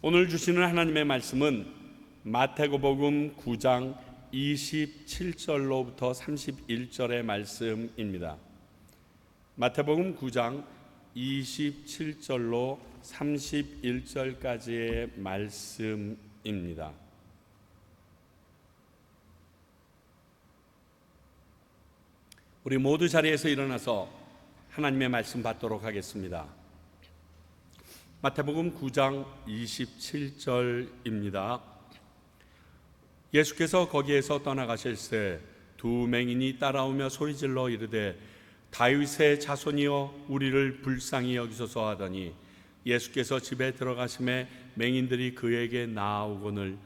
오늘 주시는 하나님의 말씀은 마태복음 9장 27절로부터 31절의 말씀입니다. 마태복음 9장 27절로 31절까지의 말씀입니다. 우리 모두 자리에서 일어나서 하나님의 말씀 받도록 하겠습니다. 마태복음 9장 27절입니다. 예수께서 거기에서 떠나가실새 두 맹인이 따라오며 소리질러 이르되 다윗의 자손이여 우리를 불쌍히 여기소서 하더니 예수께서 집에 들어가심에 맹인들이 그에게 나아오거늘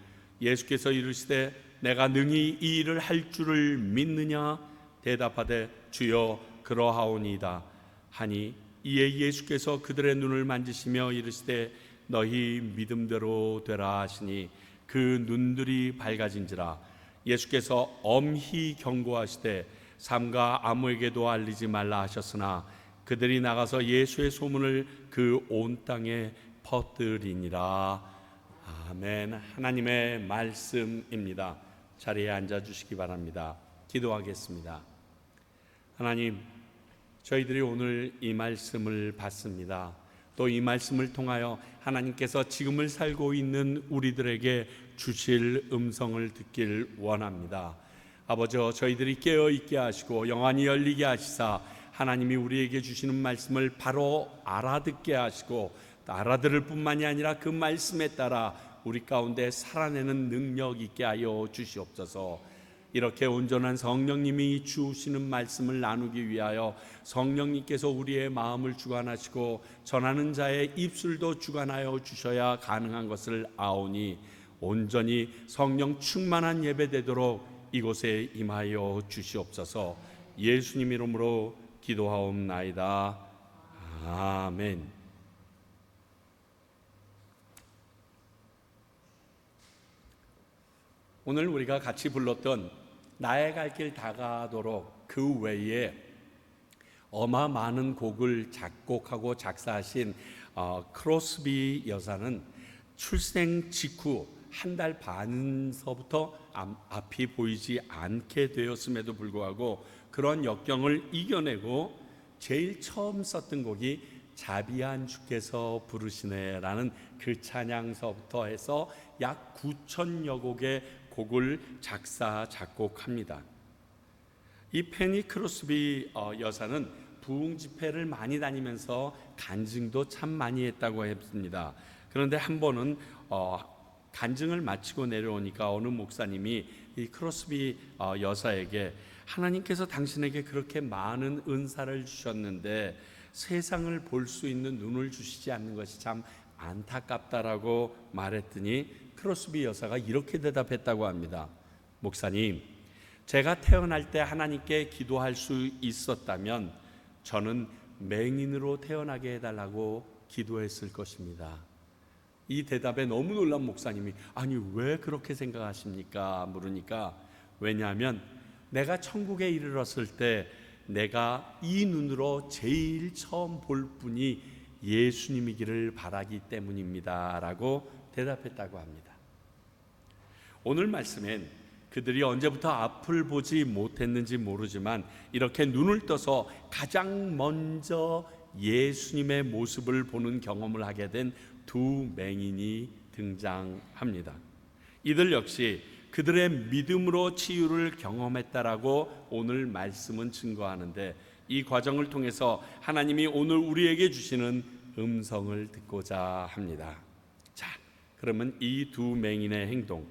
예수께서 이르시되 내가 능히 이 일을 할 줄을 믿느냐 대답하되 주여 그러하오니이다 하니 이에 예수께서 그들의 눈을 만지시며 이르시되 너희 믿음대로 되라 하시니 그 눈들이 밝아진지라. 예수께서 엄히 경고하시되 삼가 아무에게도 알리지 말라 하셨으나 그들이 나가서 예수의 소문을 그 온 땅에 퍼뜨리니라. 아멘. 하나님의 말씀입니다. 자리에 앉아 주시기 바랍니다. 기도하겠습니다. 하나님, 저희들이 오늘 이 말씀을 받습니다. 또 이 말씀을 통하여 하나님께서 지금을 살고 있는 우리들에게 주실 음성을 듣길 원합니다. 아버지, 저희들이 깨어있게 하시고 영안이 열리게 하시사 하나님이 우리에게 주시는 말씀을 바로 알아듣게 하시고 알아들을 뿐만이 아니라 그 말씀에 따라 우리 가운데 살아내는 능력 있게 하여 주시옵소서. 이렇게 온전한 성령님이 주시는 말씀을 나누기 위하여 성령님께서 우리의 마음을 주관하시고 전하는 자의 입술도 주관하여 주셔야 가능한 것을 아오니 온전히 성령 충만한 예배 되도록 이곳에 임하여 주시옵소서. 예수님 이름으로 기도하옵나이다. 아멘. 오늘 우리가 같이 불렀던 나의 갈 길 다가도록 그 외에 어마많은 곡을 작곡하고 작사하신 크로스비 여사는 출생 직후 한 달 반서부터 앞이 보이지 않게 되었음에도 불구하고 그런 역경을 이겨내고 제일 처음 썼던 곡이 자비한 주께서 부르시네라는 그 찬양서부터 해서 약 9천여 곡의 곡을 작사 작곡합니다. 이 페니 크로스비 여사는 부흥 집회를 많이 다니면서 간증도 참 많이 했다고 했습니다. 그런데 한 번은 간증을 마치고 내려오니까 어느 목사님이 이 크로스비 여사에게 하나님께서 당신에게 그렇게 많은 은사를 주셨는데 세상을 볼 수 있는 눈을 주시지 않는 것이 참 안타깝다라고 말했더니 크로스비 여사가 이렇게 대답했다고 합니다. 목사님, 제가 태어날 때 하나님께 기도할 수 있었다면 저는 맹인으로 태어나게 해달라고 기도했을 것입니다. 이 대답에 너무 놀란 목사님이 아니 왜 그렇게 생각하십니까? 물으니까 왜냐하면 내가 천국에 이르렀을 때 내가 이 눈으로 제일 처음 볼 분이 예수님이기를 바라기 때문입니다 라고 대답했다고 합니다. 오늘 말씀엔 그들이 언제부터 앞을 보지 못했는지 모르지만 이렇게 눈을 떠서 가장 먼저 예수님의 모습을 보는 경험을 하게 된 두 맹인이 등장합니다. 이들 역시 그들의 믿음으로 치유를 경험했다라고 오늘 말씀은 증거하는데 이 과정을 통해서 하나님이 오늘 우리에게 주시는 음성을 듣고자 합니다. 자, 그러면 이 두 맹인의 행동,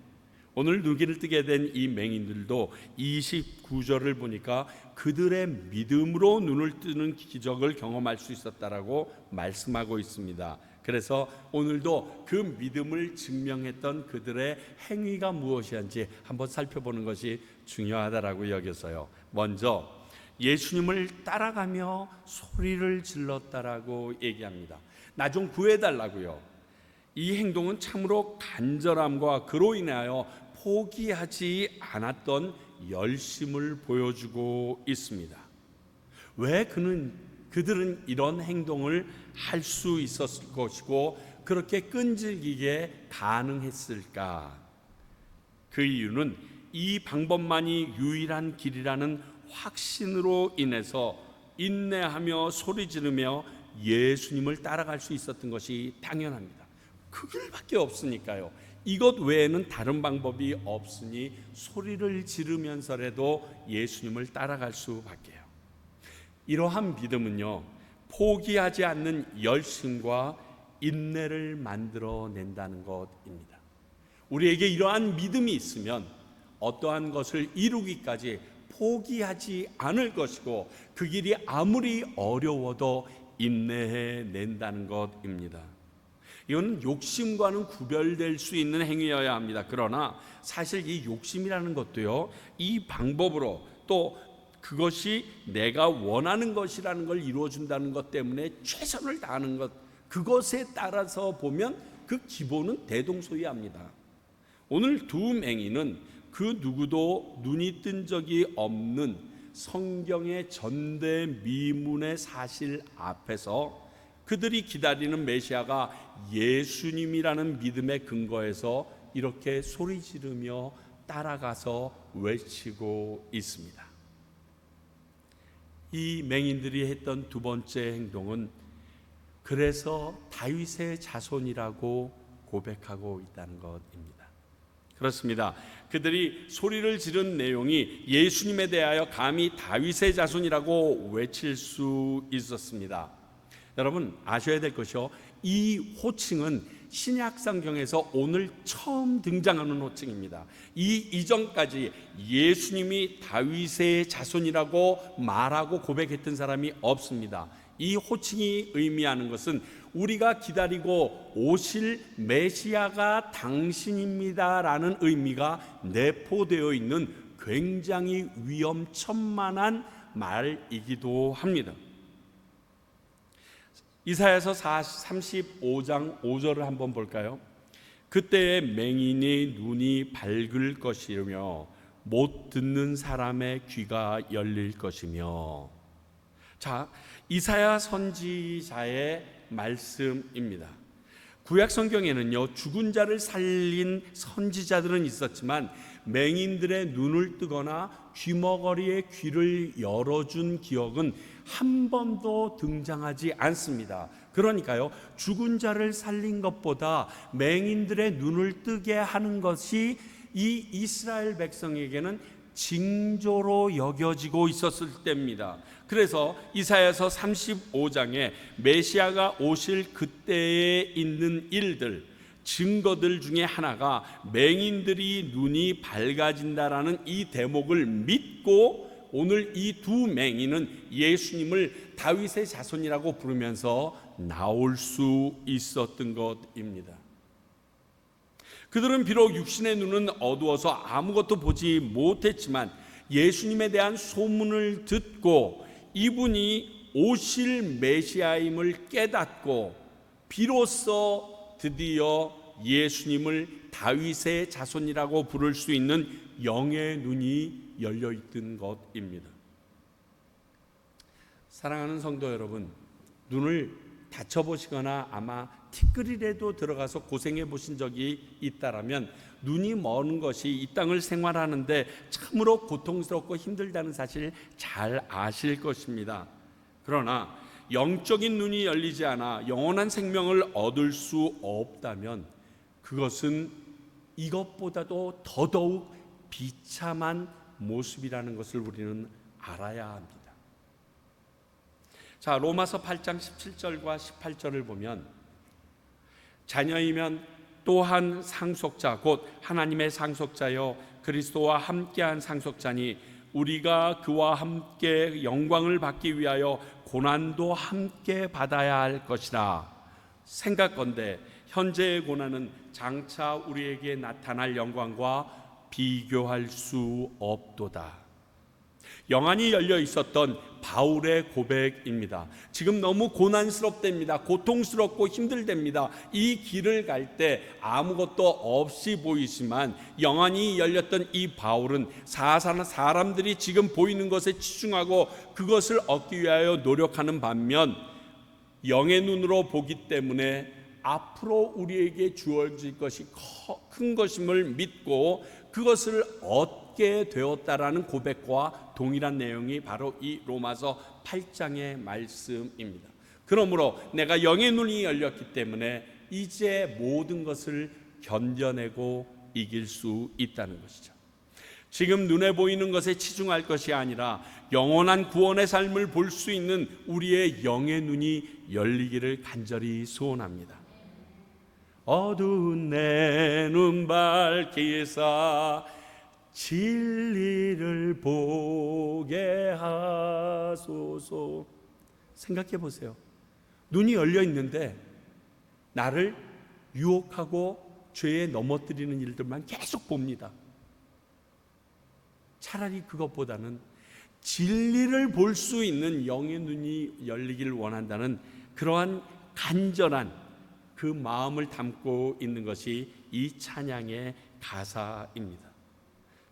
오늘 눈길을 뜨게 된 이 맹인들도 29절을 보니까 그들의 믿음으로 눈을 뜨는 기적을 경험할 수 있었다라고 말씀하고 있습니다. 그래서 오늘도 그 믿음을 증명했던 그들의 행위가 무엇이었는지 한번 살펴보는 것이 중요하다라고 여겨서요. 먼저 예수님을 따라가며 소리를 질렀다라고 얘기합니다. 나 좀 구해달라고요. 이 행동은 참으로 간절함과 그로 인하여 포기하지 않았던 열심을 보여주고 있습니다. 왜 그들은 이런 행동을 할 수 있었을 것이고 그렇게 끈질기게 가능했을까? 그 이유는 이 방법만이 유일한 길이라는 확신으로 인해서 인내하며 소리 지르며 예수님을 따라갈 수 있었던 것이 당연합니다. 그 길밖에 없으니까요. 이것 외에는 다른 방법이 없으니 소리를 지르면서라도 예수님을 따라갈 수밖에요. 이러한 믿음은요, 포기하지 않는 열심과 인내를 만들어낸다는 것입니다. 우리에게 이러한 믿음이 있으면 어떠한 것을 이루기까지 포기하지 않을 것이고, 그 길이 아무리 어려워도 인내해낸다는 것입니다. 이건 욕심과는 구별될 수 있는 행위여야 합니다. 그러나 사실 이 욕심이라는 것도요, 이 방법으로 또 그것이 내가 원하는 것이라는 걸 이루어준다는 것 때문에 최선을 다하는 것, 그것에 따라서 보면 그 기본은 대동소이합니다. 오늘 두 맹인은 그 누구도 눈이 뜬 적이 없는 성경의 전대미문의 사실 앞에서 그들이 기다리는 메시아가 예수님이라는 믿음의 근거에서 이렇게 소리 지르며 따라가서 외치고 있습니다. 이 맹인들이 했던 두 번째 행동은 그래서 다윗의 자손이라고 고백하고 있다는 것입니다. 그렇습니다. 그들이 소리를 지른 내용이 예수님에 대하여 감히 다윗의 자손이라고 외칠 수 있었습니다. 여러분 아셔야 될 것이요, 이 호칭은 신약 성경에서 오늘 처음 등장하는 호칭입니다. 이 이전까지 예수님이 다윗의 자손이라고 말하고 고백했던 사람이 없습니다. 이 호칭이 의미하는 것은 우리가 기다리고 오실 메시아가 당신입니다라는 의미가 내포되어 있는 굉장히 위험천만한 말이기도 합니다. 이사야서 35장 5절을 한번 볼까요? 그때의 맹인의 눈이 밝을 것이며 못 듣는 사람의 귀가 열릴 것이며. 자, 이사야 선지자의 말씀입니다. 구약 성경에는요, 죽은 자를 살린 선지자들은 있었지만 맹인들의 눈을 뜨거나 귀머거리의 귀를 열어준 기억은 한 번도 등장하지 않습니다. 그러니까요, 죽은 자를 살린 것보다 맹인들의 눈을 뜨게 하는 것이 이 이스라엘 백성에게는 징조로 여겨지고 있었을 때입니다. 그래서 이사야서 35장에 메시아가 오실 그때에 있는 일들, 증거들 중에 하나가 맹인들이 눈이 밝아진다라는 이 대목을 믿고 오늘 이 두 맹인은 예수님을 다윗의 자손이라고 부르면서 나올 수 있었던 것입니다. 그들은 비록 육신의 눈은 어두워서 아무것도 보지 못했지만 예수님에 대한 소문을 듣고 이분이 오실 메시아임을 깨닫고 비로소 드디어 예수님을 다윗의 자손이라고 부를 수 있는 영의 눈이 열려있던 것입니다. 사랑하는 성도 여러분, 눈을 다쳐보시거나 아마 티끌이라도 들어가서 고생해 보신 적이 있다라면 눈이 먼 것이 이 땅을 생활하는데 참으로 고통스럽고 힘들다는 사실 잘 아실 것입니다. 그러나 영적인 눈이 열리지 않아 영원한 생명을 얻을 수 없다면 그것은 이것보다도 더더욱 비참한 모습이라는 것을 우리는 알아야 합니다. 자, 로마서 8장 17절과 18절을 보면 자녀이면 또한 상속자 곧 하나님의 상속자여 그리스도와 함께한 상속자니 우리가 그와 함께 영광을 받기 위하여 고난도 함께 받아야 할 것이라. 생각건대 현재의 고난은 장차 우리에게 나타날 영광과 비교할 수 없도다. 영안이 열려 있었던 바울의 고백입니다. 지금 너무 고난스럽답니다. 고통스럽고 힘들답니다. 이 길을 갈 때 아무것도 없이 보이지만 영안이 열렸던 이 바울은 사람들이 지금 보이는 것에 치중하고 그것을 얻기 위하여 노력하는 반면 영의 눈으로 보기 때문에 앞으로 우리에게 주어질 것이 큰 것임을 믿고 그것을 얻게 되었다라는 고백과 동일한 내용이 바로 이 로마서 8장의 말씀입니다. 그러므로 내가 영의 눈이 열렸기 때문에 이제 모든 것을 견뎌내고 이길 수 있다는 것이죠. 지금 눈에 보이는 것에 치중할 것이 아니라 영원한 구원의 삶을 볼 수 있는 우리의 영의 눈이 열리기를 간절히 소원합니다. 어두운 내 눈 밝히사 진리를 보게 하소서. 생각해 보세요. 눈이 열려 있는데 나를 유혹하고 죄에 넘어뜨리는 일들만 계속 봅니다. 차라리 그것보다는 진리를 볼 수 있는 영의 눈이 열리기를 원한다는 그러한 간절한 그 마음을 담고 있는 것이 이 찬양의 가사입니다.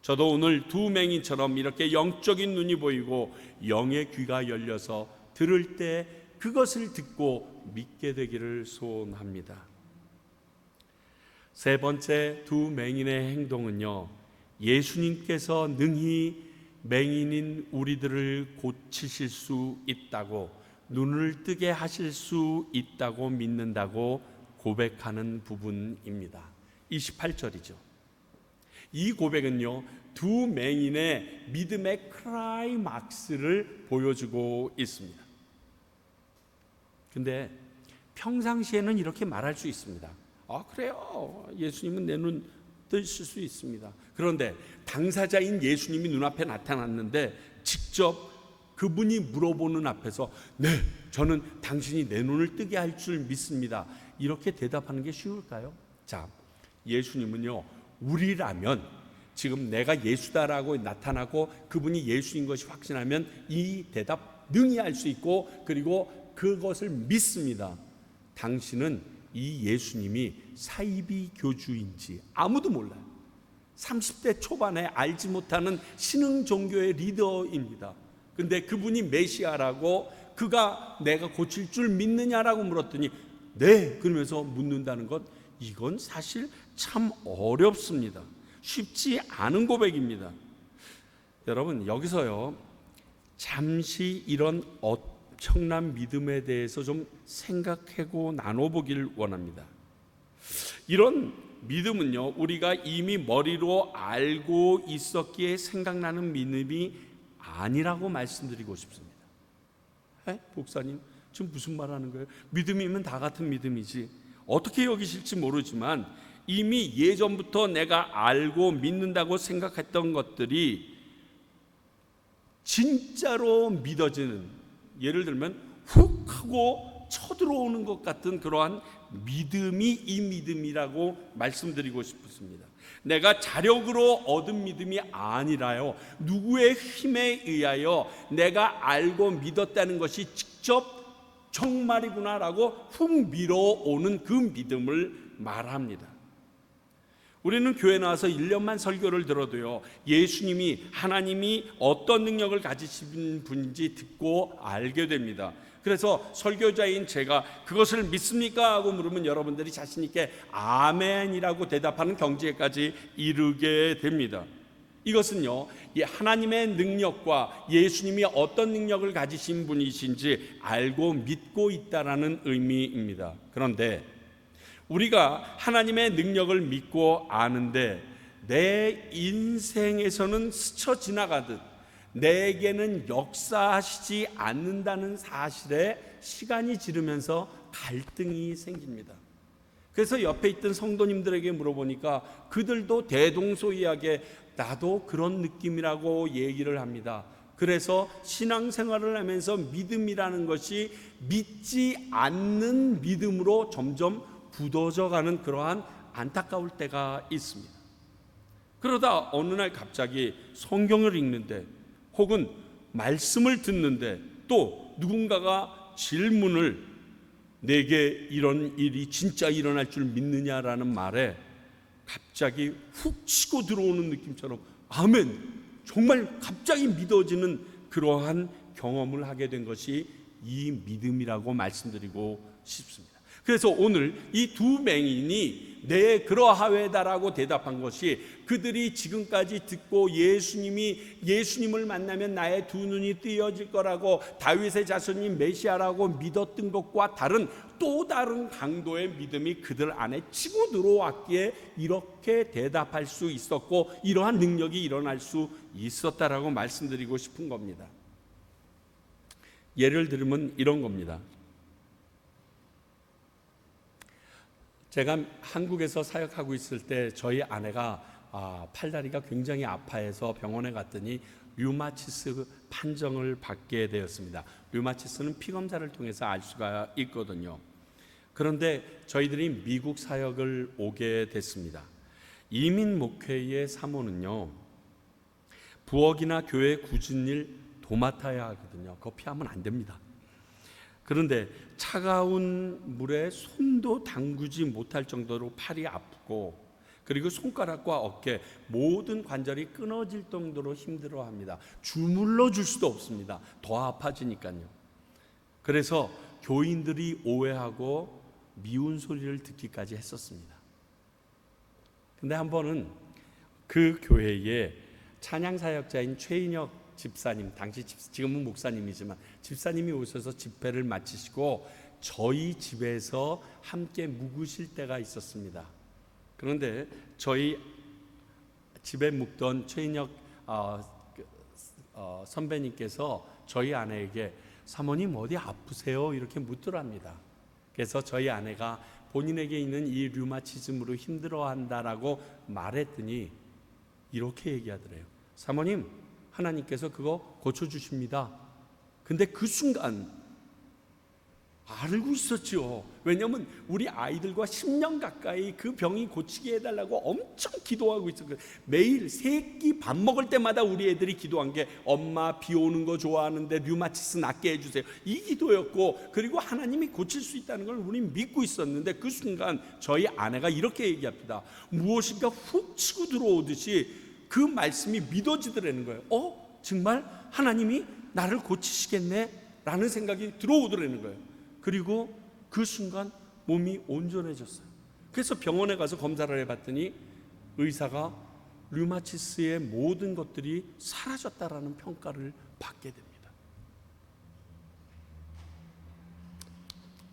저도 오늘 두 맹인처럼 이렇게 영적인 눈이 보이고 영의 귀가 열려서 들을 때 그것을 듣고 믿게 되기를 소원합니다. 세 번째 두 맹인의 행동은요, 예수님께서 능히 맹인인 우리들을 고치실 수 있다고, 눈을 뜨게 하실 수 있다고 믿는다고 고백하는 부분입니다. 28절이죠. 이 고백은요, 두 맹인의 믿음의 클라이막스를 보여주고 있습니다. 근데 평상시에는 이렇게 말할 수 있습니다. 아, 그래요. 예수님은 내 눈 뜨실 수 있습니다. 그런데 당사자인 예수님이 눈앞에 나타났는데 직접 그분이 물어보는 앞에서 네, 저는 당신이 내 눈을 뜨게 할 줄 믿습니다. 이렇게 대답하는 게 쉬울까요? 자, 예수님은요, 우리라면 지금 내가 예수다라고 나타나고 그분이 예수인 것이 확신하면 이 대답 능히 할 수 있고 그리고 그것을 믿습니다. 당신은 이 예수님이 사이비 교주인지 아무도 몰라요. 30대 초반에 알지 못하는 신흥 종교의 리더입니다. 근데 그분이 메시아라고, 그가 내가 고칠 줄 믿느냐라고 물었더니 네, 그러면서 묻는다는 것, 이건 사실 참 어렵습니다. 쉽지 않은 고백입니다. 여러분, 여기서요, 잠시 이런 엄청난 믿음에 대해서 좀 생각하고 나눠보길 원합니다. 이런 믿음은요, 우리가 이미 머리로 알고 있었기에 생각나는 믿음이 아니라고 말씀드리고 싶습니다. 목사님, 지금 무슨 말 하는 거예요? 믿음이면 다 같은 믿음이지. 어떻게 여기실지 모르지만 이미 예전부터 내가 알고 믿는다고 생각했던 것들이 진짜로 믿어지는, 예를 들면 훅 하고 쳐들어오는 것 같은 그러한 믿음이 이 믿음이라고 말씀드리고 싶습니다. 내가 자력으로 얻은 믿음이 아니라요, 누구의 힘에 의하여 내가 알고 믿었다는 것이 직접 정말이구나라고 훅 밀어오는 그 믿음을 말합니다. 우리는 교회 나와서 1년만 설교를 들어도요, 예수님이, 하나님이 어떤 능력을 가지신 분인지 듣고 알게 됩니다. 그래서 설교자인 제가 그것을 믿습니까? 하고 물으면 여러분들이 자신 있게 아멘이라고 대답하는 경지에까지 이르게 됩니다. 이것은요, 이 하나님의 능력과 예수님이 어떤 능력을 가지신 분이신지 알고 믿고 있다라는 의미입니다. 그런데 우리가 하나님의 능력을 믿고 아는데 내 인생에서는 스쳐 지나가듯 내게는 역사하시지 않는다는 사실에 시간이 지르면서 갈등이 생깁니다. 그래서 옆에 있던 성도님들에게 물어보니까 그들도 대동소이하게 나도 그런 느낌이라고 얘기를 합니다. 그래서 신앙생활을 하면서 믿음이라는 것이 믿지 않는 믿음으로 점점 굳어져가는 그러한 안타까울 때가 있습니다. 그러다 어느 날 갑자기 성경을 읽는데 혹은 말씀을 듣는데 또 누군가가 질문을, 내게 이런 일이 진짜 일어날 줄 믿느냐라는 말에 갑자기 훅 치고 들어오는 느낌처럼 아멘, 정말 갑자기 믿어지는 그러한 경험을 하게 된 것이 이 믿음이라고 말씀드리고 싶습니다. 그래서 오늘 이 두 맹인이 네 그러하외다라고 대답한 것이, 그들이 지금까지 듣고 예수님을 만나면 나의 두 눈이 뜨여질 거라고, 다윗의 자손인 메시아라고 믿었던 것과 다른 또 다른 강도의 믿음이 그들 안에 치고 들어왔기에 이렇게 대답할 수 있었고, 이러한 능력이 일어날 수 있었다라고 말씀드리고 싶은 겁니다. 예를 들면 이런 겁니다. 제가 한국에서 사역하고 있을 때 저희 아내가 팔다리가 굉장히 아파해서 병원에 갔더니 류마티스 판정을 받게 되었습니다. 류마티스는 피검사를 통해서 알 수가 있거든요. 그런데 저희들이 미국 사역을 오게 됐습니다. 이민 목회의 사모는요, 부엌이나 교회 굳은 일 도맡아야 하거든요. 그거 피하면 안 됩니다. 그런데 차가운 물에 손도 담그지 못할 정도로 팔이 아프고, 그리고 손가락과 어깨 모든 관절이 끊어질 정도로 힘들어합니다. 주물러 줄 수도 없습니다. 더 아파지니까요. 그래서 교인들이 오해하고 미운 소리를 듣기까지 했었습니다. 근데 한 번은 그 교회에 찬양사역자인 최인혁 집사님, 당시 지금은 목사님이지만 집사님이 오셔서 집회를 마치시고 저희 집에서 함께 묵으실 때가 있었습니다. 그런데 저희 집에 묵던 최인혁 선배님께서 저희 아내에게 사모님 어디 아프세요? 이렇게 묻더랍니다. 그래서 저희 아내가 본인에게 있는 이 류마티즘으로 힘들어한다라고 말했더니 이렇게 얘기하더래요. 사모님, 하나님께서 그거 고쳐주십니다. 근데 그 순간 알고 있었죠. 왜냐하면 우리 아이들과 10년 가까이 그 병이 고치게 해달라고 엄청 기도하고 있었거든요. 매일 세 끼 밥 먹을 때마다 우리 애들이 기도한 게 엄마 비 오는 거 좋아하는데 류마티스 낫게 해주세요, 이 기도였고, 그리고 하나님이 고칠 수 있다는 걸 우리는 믿고 있었는데 그 순간 저희 아내가 이렇게 얘기합니다. 무엇인가 훅 치고 들어오듯이 그 말씀이 믿어지더라는 거예요. 정말 하나님이 나를 고치시겠네 라는 생각이 들어오더라는 거예요. 그리고 그 순간 몸이 온전해졌어요. 그래서 병원에 가서 검사를 해봤더니 의사가 류마티스의 모든 것들이 사라졌다라는 평가를 받게 됩니다.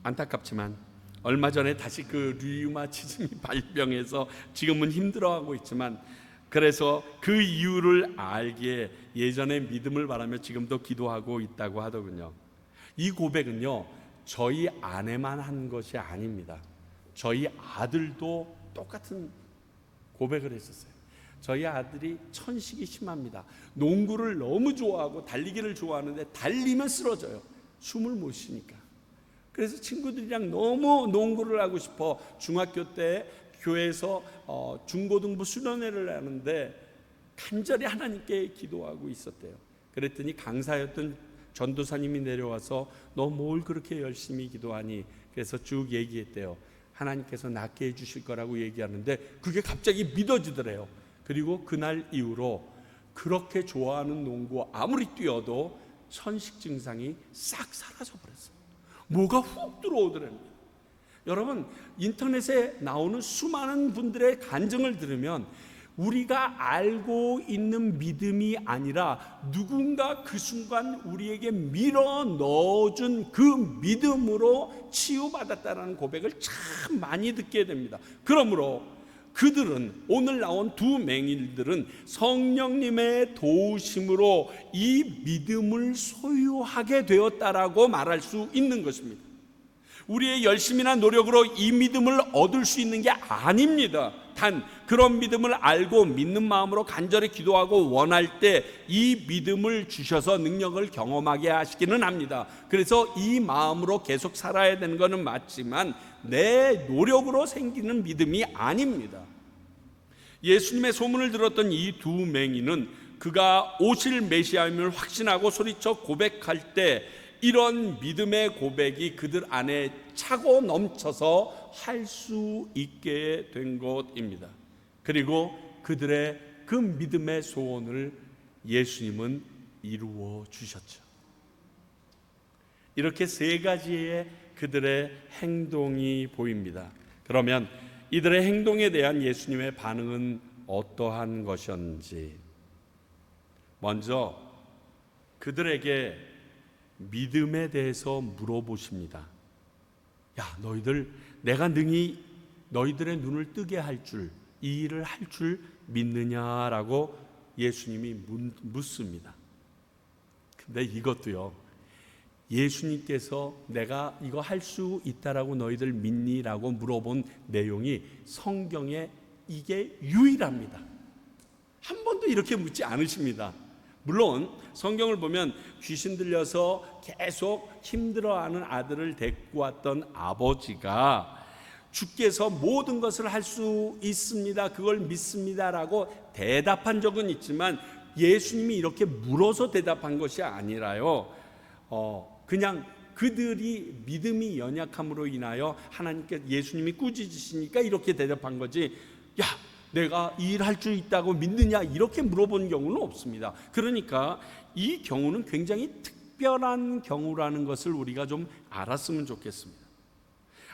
안타깝지만 얼마 전에 다시 그 류마티즘이 발병해서 지금은 힘들어하고 있지만, 그래서 그 이유를 알기에 예전에 믿음을 바라며 지금도 기도하고 있다고 하더군요. 이 고백은요, 저희 아내만 한 것이 아닙니다. 저희 아들도 똑같은 고백을 했었어요. 저희 아들이 천식이 심합니다. 농구를 너무 좋아하고 달리기를 좋아하는데 달리면 쓰러져요. 숨을 못 쉬니까. 그래서 친구들이랑 너무 농구를 하고 싶어 중학교 때 교회에서 중고등부 수련회를 하는데 간절히 하나님께 기도하고 있었대요. 그랬더니 강사였던 전도사님이 내려와서 너 뭘 그렇게 열심히 기도하니? 그래서 쭉 얘기했대요. 하나님께서 낫게 해주실 거라고 얘기하는데 그게 갑자기 믿어지더래요. 그리고 그날 이후로 그렇게 좋아하는 농구 아무리 뛰어도 천식 증상이 싹 사라져 버렸어요. 뭐가 훅 들어오더랍니다. 여러분, 인터넷에 나오는 수많은 분들의 간증을 들으면 우리가 알고 있는 믿음이 아니라 누군가 그 순간 우리에게 밀어 넣어준 그 믿음으로 치유받았다는 고백을 참 많이 듣게 됩니다. 그러므로 그들은, 오늘 나온 두 맹인들은 성령님의 도우심으로 이 믿음을 소유하게 되었다라고 말할 수 있는 것입니다. 우리의 열심이나 노력으로 이 믿음을 얻을 수 있는 게 아닙니다. 단 그런 믿음을 알고 믿는 마음으로 간절히 기도하고 원할 때 이 믿음을 주셔서 능력을 경험하게 하시기는 합니다. 그래서 이 마음으로 계속 살아야 되는 것은 맞지만 내 노력으로 생기는 믿음이 아닙니다. 예수님의 소문을 들었던 이 두 맹인은 그가 오실 메시아임을 확신하고 소리쳐 고백할 때 이런 믿음의 고백이 그들 안에 차고 넘쳐서 할 수 있게 된 것입니다. 그리고 그들의 그 믿음의 소원을 예수님은 이루어 주셨죠. 이렇게 세 가지의 그들의 행동이 보입니다. 그러면 이들의 행동에 대한 예수님의 반응은 어떠한 것이었는지, 먼저 그들에게 믿음에 대해서 물어보십니다. 야, 너희들 내가 능히 너희들의 눈을 뜨게 할 줄, 이 일을 할 줄 믿느냐라고 예수님이 묻습니다. 근데 이것도요, 예수님께서 내가 이거 할 수 있다라고 너희들 믿니라고 물어본 내용이 성경에 이게 유일합니다. 한 번도 이렇게 묻지 않으십니다. 물론 성경을 보면 귀신 들려서 계속 힘들어하는 아들을 데리고 왔던 아버지가 주께서 모든 것을 할 수 있습니다, 그걸 믿습니다라고 대답한 적은 있지만 예수님이 이렇게 물어서 대답한 것이 아니라요, 그냥 그들이 믿음이 연약함으로 인하여 하나님께 예수님이 꾸짖으시니까 이렇게 대답한 거지, 야, 내가 이 일 할 줄 있다고 믿느냐 이렇게 물어본 경우는 없습니다. 그러니까 이 경우는 굉장히 특별한 경우라는 것을 우리가 좀 알았으면 좋겠습니다.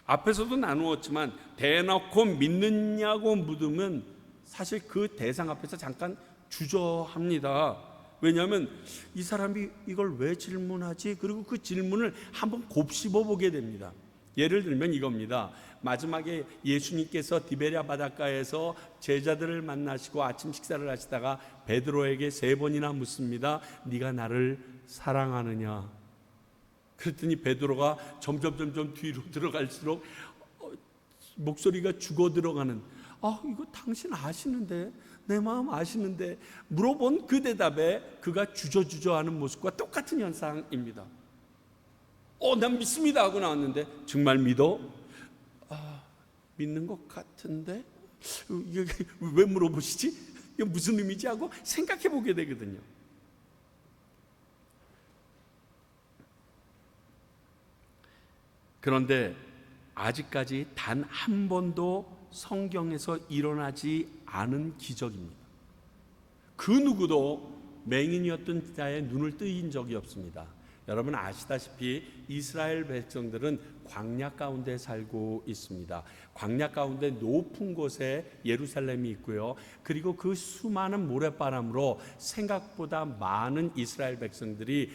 앞에서도 나누었지만 대놓고 믿느냐고 묻으면 사실 그 대상 앞에서 잠깐 주저합니다. 왜냐하면 이 사람이 이걸 왜 질문하지? 그리고 그 질문을 한번 곱씹어 보게 됩니다. 예를 들면 이겁니다. 마지막에 예수님께서 디베랴 바닷가에서 제자들을 만나시고 아침 식사를 하시다가 베드로에게 3번이나 묻습니다. 네가 나를 사랑하느냐? 그랬더니 베드로가 점점 뒤로 들어갈수록 목소리가 죽어 들어가는, 이거 당신 아시는데, 내 마음 아시는데, 물어본 그 대답에 그가 주저하는 모습과 똑같은 현상입니다. 난 믿습니다 하고 나왔는데, 정말 믿어? 믿는 것 같은데 이게 왜 물어보시지? 이게 무슨 의미지 하고 생각해 보게 되거든요. 그런데 아직까지 단 한 번도 성경에서 일어나지 않은 기적입니다. 그 누구도 맹인이었던 자의 눈을 뜨인 적이 없습니다. 여러분 아시다시피 이스라엘 백성들은 광야 가운데 살고 있습니다. 광야 가운데 높은 곳에 예루살렘이 있고요. 그리고 그 수많은 모래바람으로 생각보다 많은 이스라엘 백성들이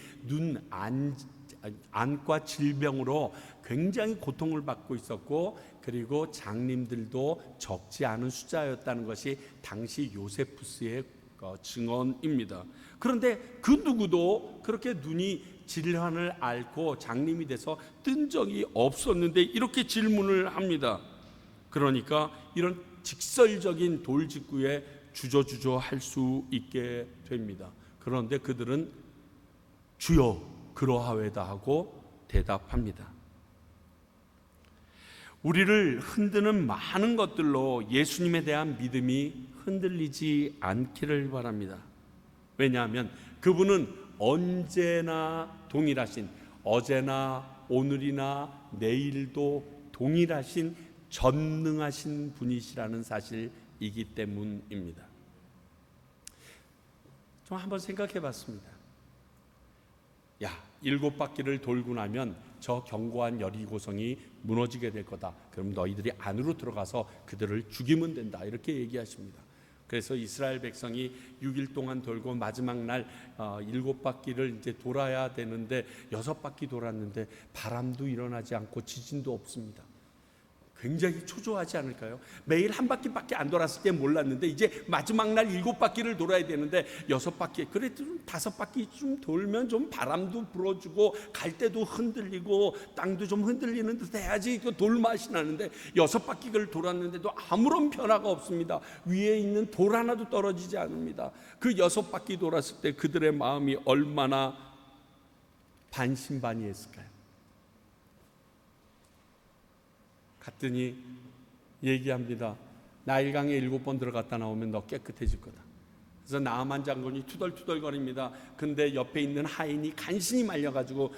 안과 질병으로 굉장히 고통을 받고 있었고, 그리고 장님들도 적지 않은 숫자였다는 것이 당시 요세푸스의 증언입니다. 그런데 그 누구도 그렇게 눈이 질환을 앓고 장님이 돼서 뜬 적이 없었는데 이렇게 질문을 합니다. 그러니까 이런 직설적인 돌직구에 주저주저 할 수 있게 됩니다. 그런데 그들은 주여 그러하외다 하고 대답합니다. 우리를 흔드는 많은 것들로 예수님에 대한 믿음이 흔들리지 않기를 바랍니다. 왜냐하면 그분은 언제나 동일하신, 어제나 오늘이나 내일도 동일하신 전능하신 분이시라는 사실이기 때문입니다. 좀 한번 생각해 봤습니다. 7바퀴를 돌고 나면 저 견고한 여리고성이 무너지게 될 거다. 그럼 너희들이 안으로 들어가서 그들을 죽이면 된다. 이렇게 얘기하십니다. 그래서 이스라엘 백성이 6일 동안 돌고 마지막 날 7바퀴를 이제 돌아야 되는데 6바퀴 돌았는데 바람도 일어나지 않고 지진도 없습니다. 굉장히 초조하지 않을까요? 매일 한 바퀴밖에 안 돌았을 때 몰랐는데 이제 마지막 날 7바퀴를 돌아야 되는데 6바퀴, 그래도 좀 5바퀴 돌면 좀 바람도 불어주고 갈 때도 흔들리고 땅도 좀 흔들리는 듯 해야지 그 돌맛이 나는데 6바퀴를 돌았는데도 아무런 변화가 없습니다. 위에 있는 돌 하나도 떨어지지 않습니다. 그 6바퀴 돌았을 때 그들의 마음이 얼마나 반신반의했을까요? 갔더니 얘기합니다. 나일강에 7번 들어갔다 나오면 너 깨끗해질 거다. 그래서 나아만 장군이 투덜투덜거립니다. 근데 옆에 있는 하인이 간신히 말려가지고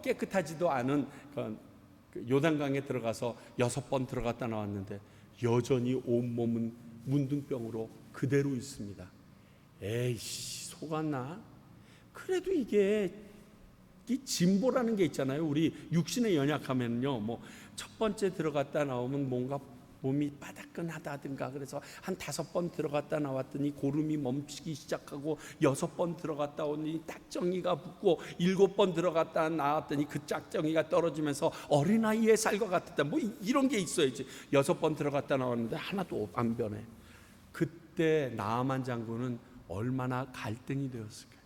깨끗하지도 않은 그 요단강에 들어가서 6번 들어갔다 나왔는데 여전히 온몸은 문둥병으로 그대로 있습니다. 에이씨, 속았나? 그래도 이게 이 진보라는 게 있잖아요. 우리 육신의 연약하면요, 뭐 첫 번째 들어갔다 나오면 뭔가 몸이 바닥끈하다든가, 그래서 한 5번 들어갔다 나왔더니 고름이 멈추기 시작하고 6번 들어갔다 오니 딱정이가 붙고 7번 들어갔다 나왔더니 그 짝정이가 떨어지면서 어린아이의 쌀과 같았다, 뭐 이런 게 있어야지. 6번 들어갔다 나왔는데 하나도 안 변해. 그때 나아만 장군은 얼마나 갈등이 되었을까요?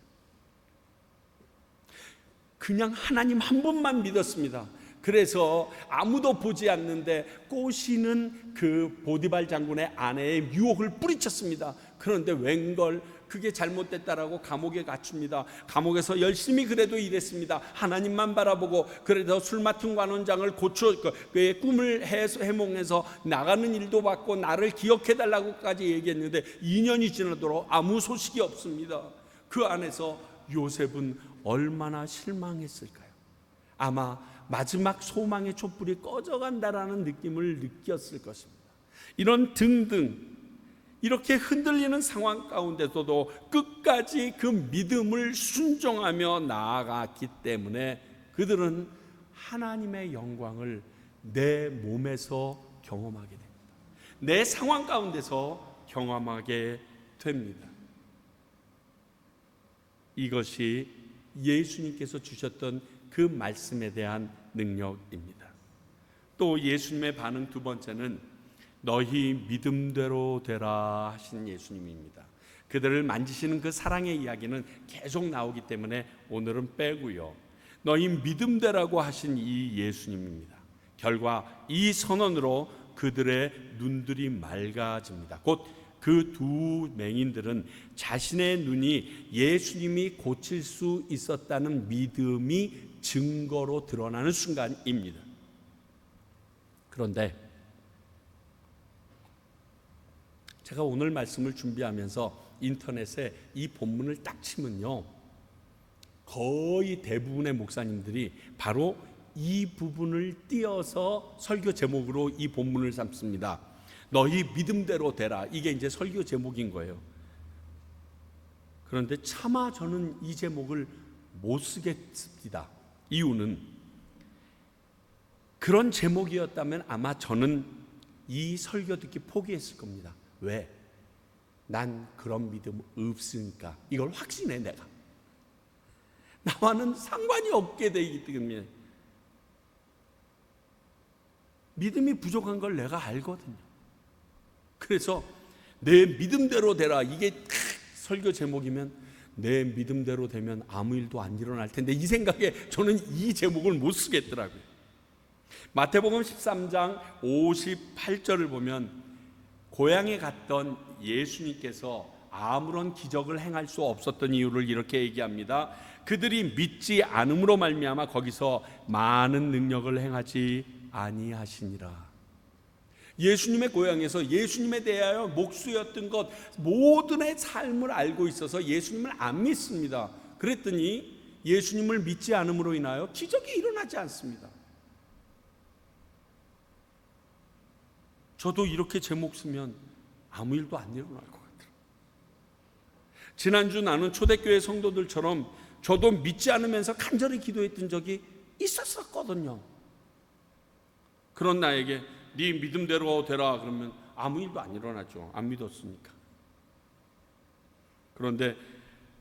그냥 하나님 한 분만 믿었습니다. 그래서 아무도 보지 않는데 꼬시는 그 보디발 장군의 아내의 유혹을 뿌리쳤습니다. 그런데 웬걸 그게 잘못됐다라고 감옥에 갇힙니다. 감옥에서 열심히 그래도 일했습니다. 하나님만 바라보고, 그래서 술 맡은 관원장을 고쳐 그의 꿈을 해몽해서 나가는 일도 받고 나를 기억해달라고까지 얘기했는데 2년이 지나도록 아무 소식이 없습니다. 그 안에서 요셉은 얼마나 실망했을까요? 아마 마지막 소망의 촛불이 꺼져간다라는 느낌을 느꼈을 것입니다. 이런 등등 이렇게 흔들리는 상황 가운데서도 끝까지 그 믿음을 순종하며 나아갔기 때문에 그들은 하나님의 영광을 내 몸에서 경험하게 됩니다. 내 상황 가운데서 경험하게 됩니다. 이것이 예수님께서 주셨던 그 말씀에 대한 능력입니다. 또 예수님의 반응 두 번째는 너희 믿음대로 되라 하신 예수님입니다. 그들을 만지시는 그 사랑의 이야기는 계속 나오기 때문에 오늘은 빼고요. 너희 믿음대로라고 하신 이 예수님입니다. 결과 이 선언으로 그들의 눈들이 맑아집니다. 곧 그 두 맹인들은 자신의 눈이 예수님이 고칠 수 있었다는 믿음이 증거로 드러나는 순간입니다. 그런데 제가 오늘 말씀을 준비하면서 인터넷에 이 본문을 딱 치면요, 거의 대부분의 목사님들이 바로 이 부분을 띄어서 설교 제목으로 이 본문을 삼습니다. 너희 믿음대로 되라. 이게 이제 설교 제목인 거예요. 그런데 차마 저는 이 제목을 못 쓰겠습니다. 이유는 그런 제목이었다면 아마 저는 이 설교 듣기 포기했을 겁니다. 왜? 난 그런 믿음 없으니까. 이걸 확신해. 내가 나와는 상관이 없게 되기 때문에 믿음이 부족한 걸 내가 알거든요. 그래서 내 믿음대로 되라, 이게 설교 제목이면 내 믿음대로 되면 아무 일도 안 일어날 텐데, 이 생각에 저는 이 제목을 못 쓰겠더라고요. 마태복음 13장 58절을 보면 고향에 갔던 예수님께서 아무런 기적을 행할 수 없었던 이유를 이렇게 얘기합니다. 그들이 믿지 않음으로 말미암아 거기서 많은 능력을 행하지 아니하시니라. 예수님의 고향에서 예수님에 대하여 목수였던 것 모든의 삶을 알고 있어서 예수님을 안 믿습니다. 그랬더니 예수님을 믿지 않음으로 인하여 기적이 일어나지 않습니다. 저도 이렇게 제목 쓰면 아무 일도 안 일어날 것 같아요. 지난주 나는 초대교회 성도들처럼 저도 믿지 않으면서 간절히 기도했던 적이 있었거든요. 그런 나에게 네 믿음대로 되라 그러면 아무 일도 안 일어나죠. 안 믿었으니까. 그런데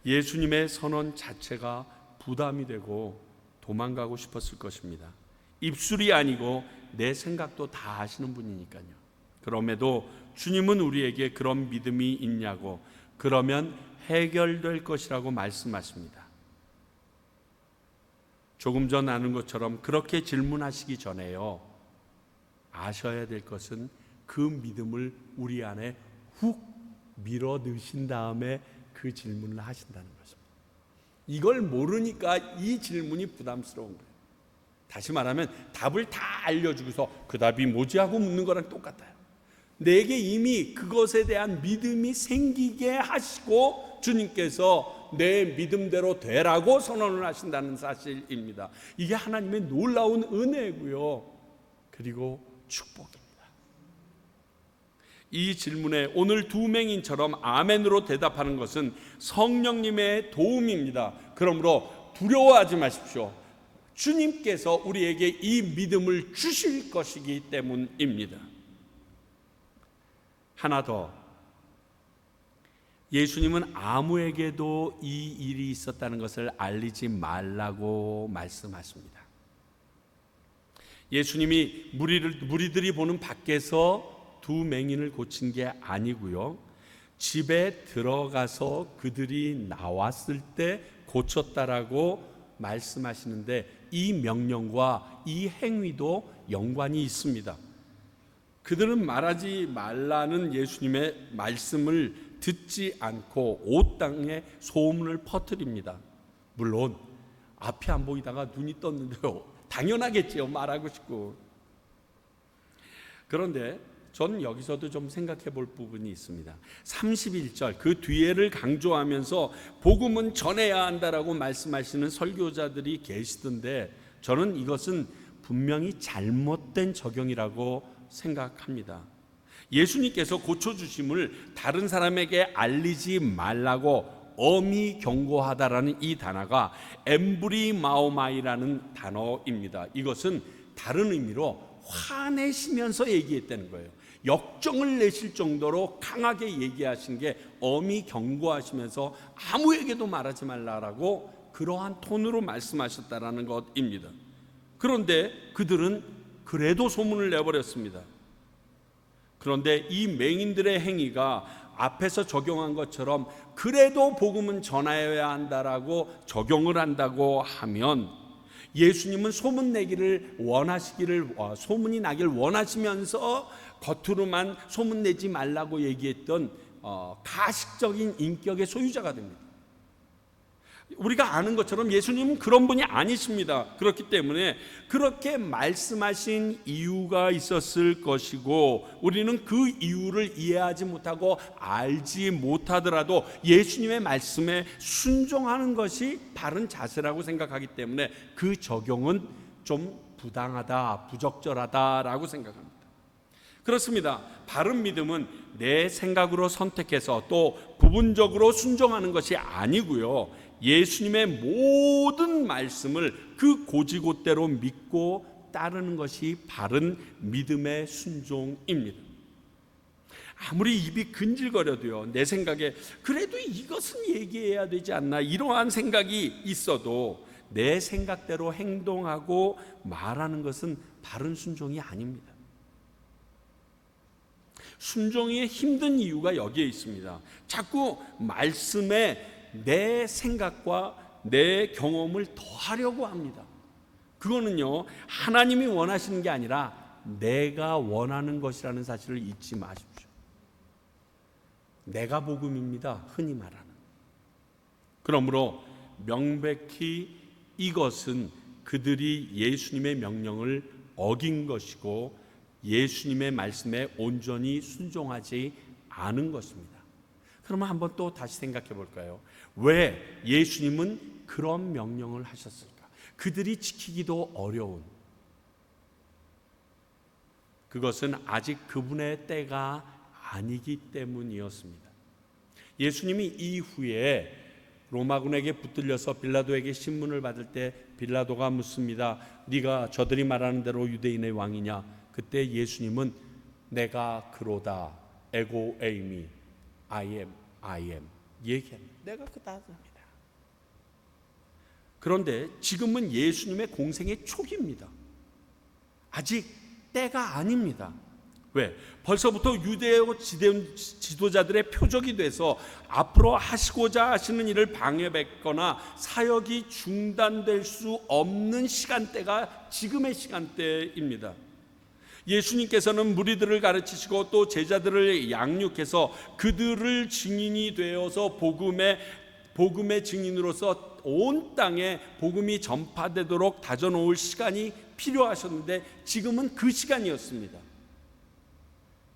예수님의 선언 자체가 부담이 되고 도망가고 싶었을 것입니다. 입술이 아니고 내 생각도 다 아시는 분이니까요. 그럼에도 주님은 우리에게 그런 믿음이 있냐고, 그러면 해결될 것이라고 말씀하십니다. 조금 전 아는 것처럼 그렇게 질문하시기 전에요, 아셔야 될 것은 그 믿음을 우리 안에 훅 밀어 넣으신 다음에 그 질문을 하신다는 것입니다. 이걸 모르니까 이 질문이 부담스러운 거예요. 다시 말하면 답을 다 알려주고서 그 답이 뭐지 하고 묻는 거랑 똑같아요. 내게 이미 그것에 대한 믿음이 생기게 하시고 주님께서 내 믿음대로 되라고 선언을 하신다는 사실입니다. 이게 하나님의 놀라운 은혜고요, 그리고 축복입니다. 이 질문에 오늘 두 맹인처럼 아멘으로 대답하는 것은 성령님의 도움입니다. 그러므로 두려워하지 마십시오. 주님께서 우리에게 이 믿음을 주실 것이기 때문입니다. 하나 더, 예수님은 아무에게도 이 일이 있었다는 것을 알리지 말라고 말씀하십니다. 예수님이 무리들이 보는 밖에서 두 맹인을 고친 게 아니고요, 집에 들어가서 그들이 나왔을 때 고쳤다라고 말씀하시는데, 이 명령과 이 행위도 연관이 있습니다. 그들은 말하지 말라는 예수님의 말씀을 듣지 않고 온 땅에 소문을 퍼뜨립니다. 물론 앞이 안 보이다가 눈이 떴는데요, 당연하겠지요, 말하고 싶고. 그런데 전 여기서도 좀 생각해 볼 부분이 있습니다. 31절 그 뒤에를 강조하면서 복음은 전해야 한다라고 말씀하시는 설교자들이 계시던데, 저는 이것은 분명히 잘못된 적용이라고 생각합니다. 예수님께서 고쳐주심을 다른 사람에게 알리지 말라고 엄히 경고하다라는 이 단어가 엠브리마오마이라는 단어입니다. 이것은 다른 의미로 화내시면서 얘기했다는 거예요. 역정을 내실 정도로 강하게 얘기하신 게 엄히 경고하시면서 아무에게도 말하지 말라라고 그러한 톤으로 말씀하셨다라는 것입니다. 그런데 그들은 그래도 소문을 내버렸습니다. 그런데 이 맹인들의 행위가 앞에서 적용한 것처럼 그래도 복음은 전하여야 한다라고 적용을 한다고 하면, 예수님은 소문이 나길 원하시면서 겉으로만 소문내지 말라고 얘기했던 가식적인 인격의 소유자가 됩니다. 우리가 아는 것처럼 예수님은 그런 분이 아니십니다. 그렇기 때문에 그렇게 말씀하신 이유가 있었을 것이고, 우리는 그 이유를 이해하지 못하고 알지 못하더라도 예수님의 말씀에 순종하는 것이 바른 자세라고 생각하기 때문에 그 적용은 좀 부당하다, 부적절하다라고 생각합니다. 그렇습니다. 바른 믿음은 내 생각으로 선택해서 또 부분적으로 순종하는 것이 아니고요, 예수님의 모든 말씀을 그 고지고대로 믿고 따르는 것이 바른 믿음의 순종입니다. 아무리 입이 근질거려도요, 내 생각에 그래도 이것은 얘기해야 되지 않나, 이러한 생각이 있어도 내 생각대로 행동하고 말하는 것은 바른 순종이 아닙니다. 순종이 힘든 이유가 여기에 있습니다. 자꾸 말씀에 내 생각과 내 경험을 더하려고 합니다. 그거는요, 하나님이 원하시는 게 아니라 내가 원하는 것이라는 사실을 잊지 마십시오. 내가 복음입니다, 흔히 말하는. 그러므로 명백히 이것은 그들이 예수님의 명령을 어긴 것이고 예수님의 말씀에 온전히 순종하지 않은 것입니다. 그러면 한번 또 다시 생각해 볼까요? 왜 예수님은 그런 명령을 하셨을까? 그들이 지키기도 어려운, 그것은 아직 그분의 때가 아니기 때문이었습니다. 예수님이 이후에 로마군에게 붙들려서 빌라도에게 신문을 받을 때 빌라도가 묻습니다. 네가 저들이 말하는 대로 유대인의 왕이냐? 그때 예수님은 내가 그로다, 에고 에이미, I am 얘기합니다. 내가 그다입니다. 그런데 지금은 예수님의 공생의 초기입니다. 아직 때가 아닙니다. 왜? 벌써부터 유대어 지도자들의 표적이 돼서 앞으로 하시고자 하시는 일을 방해받거나 사역이 중단될 수 없는 시간대가 지금의 시간대입니다. 예수님께서는 무리들을 가르치시고 또 제자들을 양육해서 그들을 증인이 되어서 복음의 증인으로서 온 땅에 복음이 전파되도록 다져놓을 시간이 필요하셨는데 지금은 그 시간이었습니다.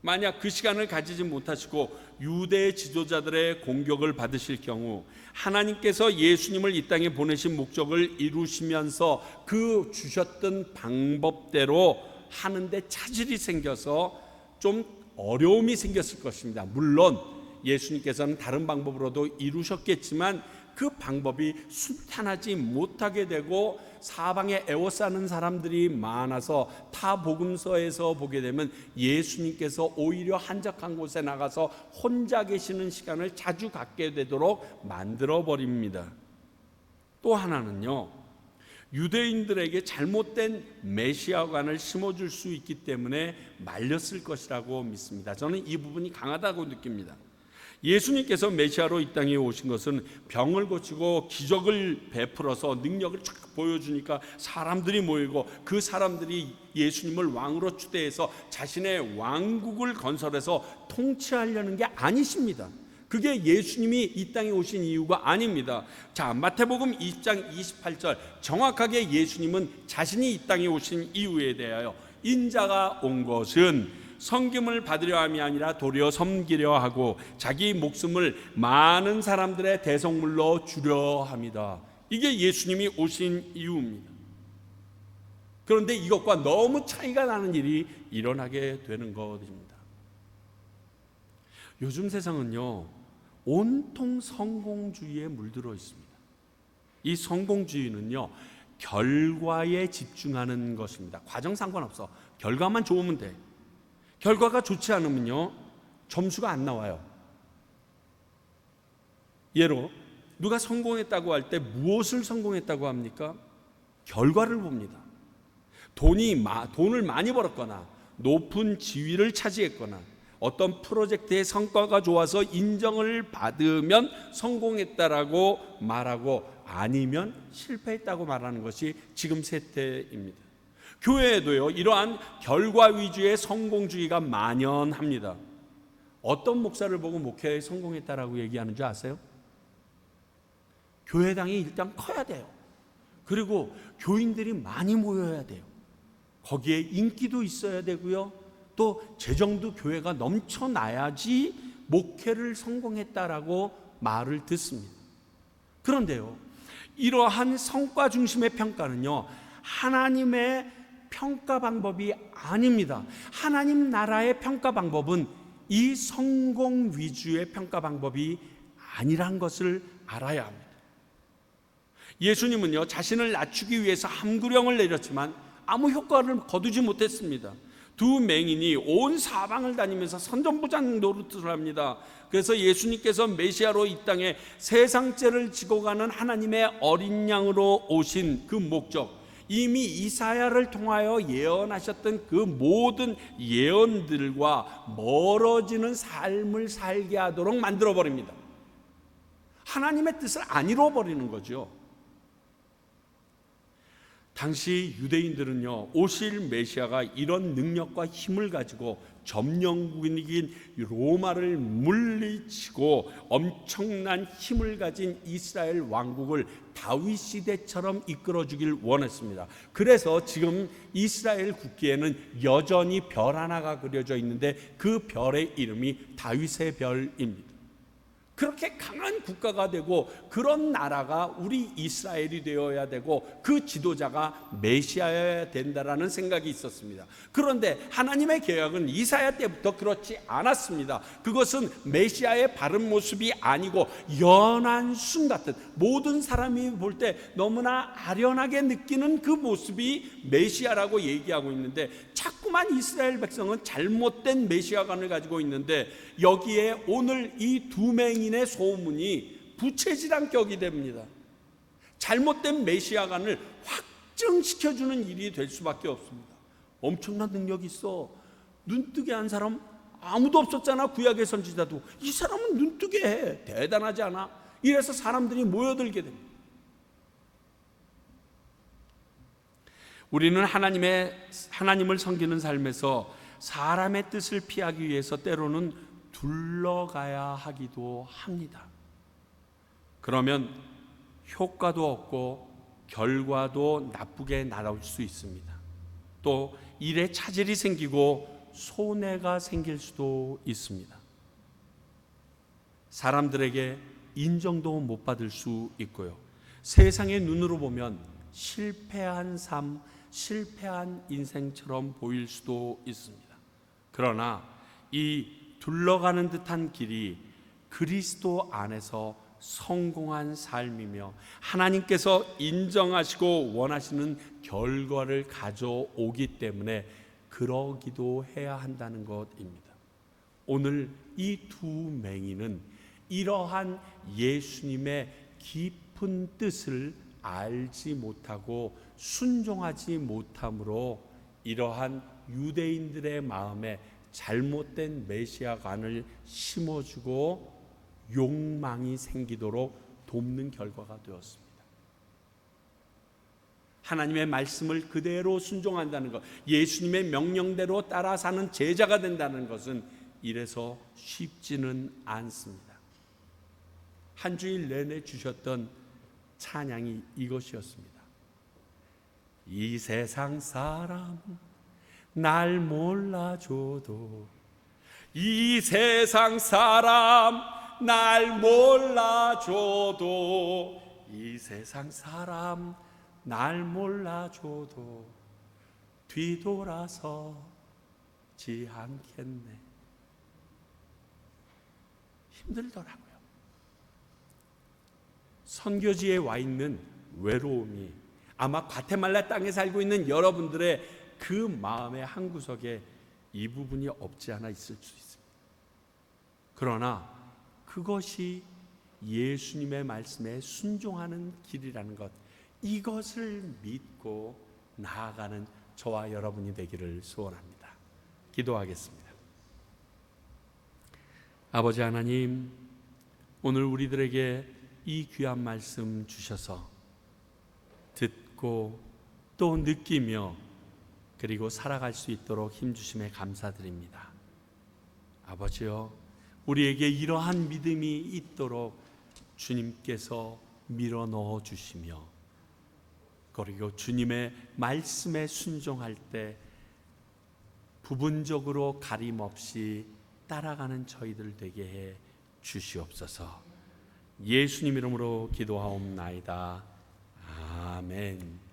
만약 그 시간을 가지지 못하시고 유대 지도자들의 공격을 받으실 경우 하나님께서 예수님을 이 땅에 보내신 목적을 이루시면서 그 주셨던 방법대로 하는데 차질이 생겨서 좀 어려움이 생겼을 것입니다. 물론 예수님께서는 다른 방법으로도 이루셨겠지만 그 방법이 순탄하지 못하게 되고 사방에 애워싸는 사람들이 많아서 타 복음서에서 보게 되면 예수님께서 오히려 한적한 곳에 나가서 혼자 계시는 시간을 자주 갖게 되도록 만들어 버립니다. 또 하나는요, 유대인들에게 잘못된 메시아관을 심어줄 수 있기 때문에 말렸을 것이라고 믿습니다. 저는 이 부분이 강하다고 느낍니다. 예수님께서 메시아로 이 땅에 오신 것은 병을 고치고 기적을 베풀어서 능력을 쫙 보여주니까 사람들이 모이고 그 사람들이 예수님을 왕으로 추대해서 자신의 왕국을 건설해서 통치하려는 게 아니십니다. 그게 예수님이 이 땅에 오신 이유가 아닙니다. 자, 마태복음 20장 28절 정확하게 예수님은 자신이 이 땅에 오신 이유에 대하여 인자가 온 것은 섬김을 받으려 함이 아니라 도리어 섬기려 하고 자기 목숨을 많은 사람들의 대속물로 주려 함이다. 이게 예수님이 오신 이유입니다. 그런데 이것과 너무 차이가 나는 일이 일어나게 되는 것입니다. 요즘 세상은요, 온통 성공주의에 물들어 있습니다. 이 성공주의는요, 결과에 집중하는 것입니다. 과정 상관없어. 결과만 좋으면 돼. 결과가 좋지 않으면요, 점수가 안 나와요. 예로 누가 성공했다고 할 때 무엇을 성공했다고 합니까? 결과를 봅니다. 돈을 많이 벌었거나 높은 지위를 차지했거나 어떤 프로젝트의 성과가 좋아서 인정을 받으면 성공했다라고 말하고, 아니면 실패했다고 말하는 것이 지금 세태입니다. 교회에도요, 이러한 결과 위주의 성공주의가 만연합니다. 어떤 목사를 보고 목회에 성공했다라고 얘기하는 줄 아세요? 교회당이 일단 커야 돼요. 그리고 교인들이 많이 모여야 돼요. 거기에 인기도 있어야 되고요, 또 재정도 교회가 넘쳐나야지 목회를 성공했다라고 말을 듣습니다. 그런데요, 이러한 성과 중심의 평가는요, 하나님의 평가 방법이 아닙니다. 하나님 나라의 평가 방법은 이 성공 위주의 평가 방법이 아니란 것을 알아야 합니다. 예수님은요, 자신을 낮추기 위해서 함구령을 내렸지만 아무 효과를 거두지 못했습니다. 두 맹인이 온 사방을 다니면서 선전포장 노릇을 합니다. 그래서 예수님께서 메시아로 이 땅에 세상 죄를 지고 가는 하나님의 어린 양으로 오신 그 목적, 이미 이사야를 통하여 예언하셨던 그 모든 예언들과 멀어지는 삶을 살게 하도록 만들어버립니다. 하나님의 뜻을 안 이루어버리는 거죠. 당시 유대인들은요, 오실 메시아가 이런 능력과 힘을 가지고 점령국인 로마를 물리치고 엄청난 힘을 가진 이스라엘 왕국을 다윗 시대처럼 이끌어주길 원했습니다. 그래서 지금 이스라엘 국기에는 여전히 별 하나가 그려져 있는데 그 별의 이름이 다윗의 별입니다. 그렇게 강한 국가가 되고 그런 나라가 우리 이스라엘이 되어야 되고 그 지도자가 메시아여야 된다라는 생각이 있었습니다. 그런데 하나님의 계약은 이사야 때부터 그렇지 않았습니다. 그것은 메시아의 바른 모습이 아니고 연한 순 같은, 모든 사람이 볼 때 너무나 아련하게 느끼는 그 모습이 메시아라고 얘기하고 있는데, 자꾸만 이스라엘 백성은 잘못된 메시아관을 가지고 있는데, 여기에 오늘 이 두 맹인의 소문이 부채질한 격이 됩니다. 잘못된 메시아관을 확증시켜주는 일이 될 수밖에 없습니다. 엄청난 능력이 있어. 눈뜨게 한 사람 아무도 없었잖아. 구약의 선지자도. 이 사람은 눈뜨게 해. 대단하지 않아? 이래서 사람들이 모여들게 됩니다. 우리는 하나님을 섬기는 삶에서 사람의 뜻을 피하기 위해서 때로는 둘러가야 하기도 합니다. 그러면 효과도 없고 결과도 나쁘게 나올 수 있습니다. 또 일에 차질이 생기고 손해가 생길 수도 있습니다. 사람들에게 인정도 못 받을 수 있고요. 세상의 눈으로 보면 실패한 삶, 실패한 인생처럼 보일 수도 있습니다. 그러나 이 둘러가는 듯한 길이 그리스도 안에서 성공한 삶이며 하나님께서 인정하시고 원하시는 결과를 가져오기 때문에 그러기도 해야 한다는 것입니다. 오늘 이 두 맹인은 이러한 예수님의 깊은 뜻을 알지 못하고 순종하지 못함으로 이러한 유대인들의 마음에 잘못된 메시아관을 심어주고 욕망이 생기도록 돕는 결과가 되었습니다. 하나님의 말씀을 그대로 순종한다는 것, 예수님의 명령대로 따라 사는 제자가 된다는 것은 이래서 쉽지는 않습니다. 한 주일 내내 주셨던 찬양이 이것이었습니다. 이 세상 사람 날 몰라줘도, 이 세상 사람 날 몰라줘도, 이 세상 사람 날 몰라줘도 뒤돌아서지 않겠네. 힘들더라고요. 선교지에 와 있는 외로움이 아마 과테말라 땅에 살고 있는 여러분들의 그 마음의 한 구석에 이 부분이 없지 않아 있을 수 있습니다. 그러나 그것이 예수님의 말씀에 순종하는 길이라는 것, 이것을 믿고 나아가는 저와 여러분이 되기를 소원합니다. 기도하겠습니다. 아버지 하나님, 오늘 우리들에게 이 귀한 말씀 주셔서 듣고 또 느끼며 그리고 살아갈 수 있도록 힘주심에 감사드립니다. 아버지여, 우리에게 이러한 믿음이 있도록 주님께서 밀어넣어 주시며 그리고 주님의 말씀에 순종할 때 부분적으로 가림없이 따라가는 저희들 되게 해 주시옵소서. 예수님 이름으로 기도하옵나이다. 아멘.